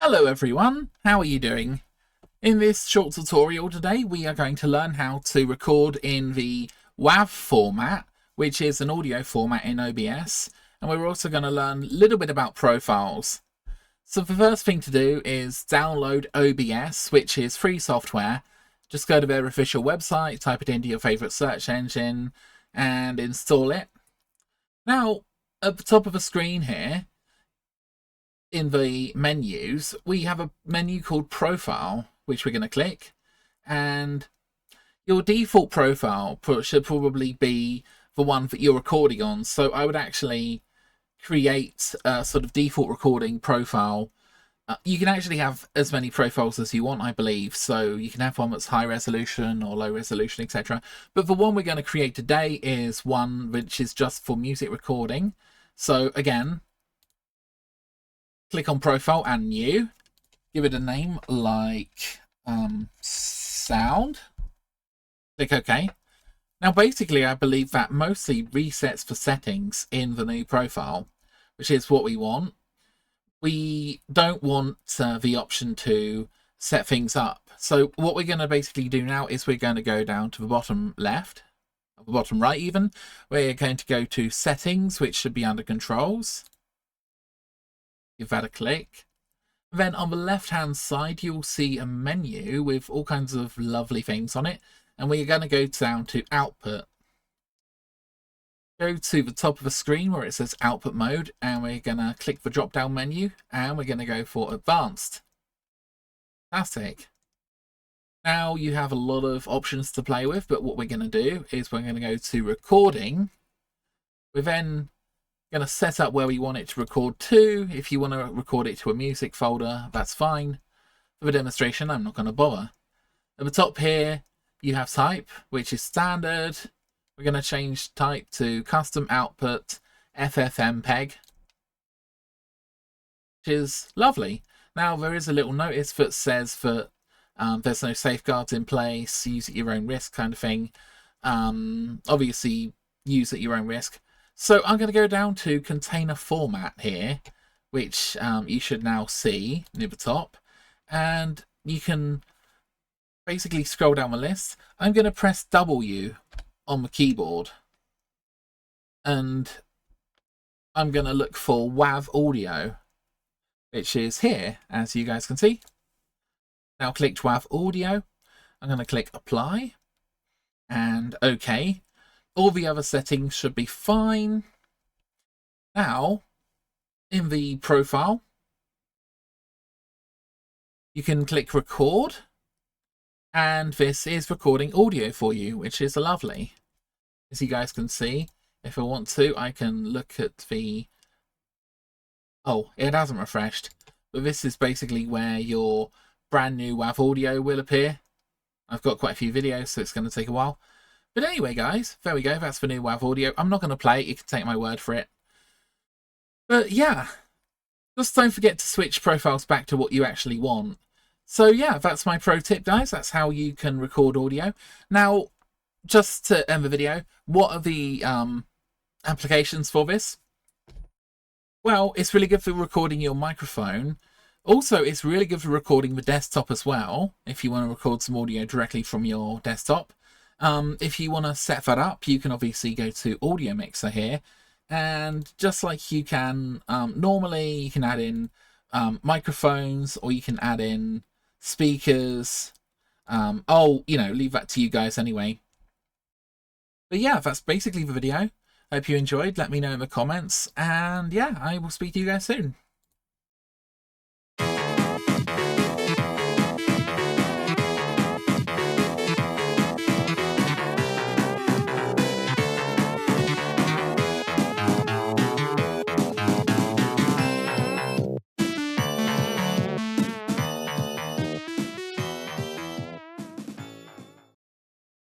Hello everyone, how are you doing? In this short tutorial today we are going to learn how to record in the WAV format, which is an audio format in OBS, and we're also going to learn a little bit about profiles. So the first thing to do is download OBS, which is free software. Just go to their official website, type it into your favourite search engine and install it. Now at the top of the screen here, in the menus, we have a menu called Profile, which we're going to click, and your default profile should probably be the one that you're recording on. So I would actually create a sort of default recording profile. You can actually have as many profiles as you want, I believe. So you can have one that's high resolution or low resolution, etc. But the one we're going to create today is one which is just for music recording. So again, click on Profile and New. Give it a name like Sound. Click OK. Now basically I believe that mostly resets the settings in the new profile, which is what we want. We don't want the option to set things up. So what we're going to basically do now is we're going to go down to the bottom left, the bottom right even. We're going to go to Settings, which should be under Controls. Give that a click. Then on the left hand side you'll see a menu with all kinds of lovely things on it, and we're going to go down to Output. Go to the top of the screen where it says Output Mode, and we're going to click the drop down menu and we're going to go for Advanced. Fantastic. Now you have a lot of options to play with, but what we're going to do is we're going to go to Recording. We're then going to set up where we want it to record to. If you want to record it to a music folder, that's fine. For the demonstration, I'm not going to bother. At the top here, you have type, which is standard. We're going to change type to custom output FFmpeg, which is lovely. Now there is a little notice that says that there's no safeguards in place, use at your own risk kind of thing. Obviously use at your own risk. So I'm going to go down to container format here, which you should now see near the top, and you can basically scroll down the list. I'm going to press W on the keyboard, and I'm going to look for WAV audio, which is here, as you guys can see. Now click WAV audio. I'm going to click apply and OK. All the other settings should be fine. Now, in the profile, you can click record, and this is recording audio for you, which is lovely. As you guys can see, if I want to, I can look at the... Oh, it hasn't refreshed, but this is basically where your brand new WAV audio will appear. I've got quite a few videos, so it's going to take a while. But anyway, guys, there we go. That's the new WAV audio. I'm not going to play it. You can take my word for it. But yeah, just don't forget to switch profiles back to what you actually want. So yeah, that's my pro tip, guys. That's how you can record audio. Now, just to end the video, what are the applications for this? Well, it's really good for recording your microphone. Also, it's really good for recording the desktop as well, if you want to record some audio directly from your desktop. If you want to set that up, you can obviously go to Audio Mixer here, and just like you can normally, you can add in microphones, or you can add in speakers. Leave that to you guys anyway. But yeah, that's basically the video. Hope you enjoyed. Let me know in the comments, and yeah, I will speak to you guys soon.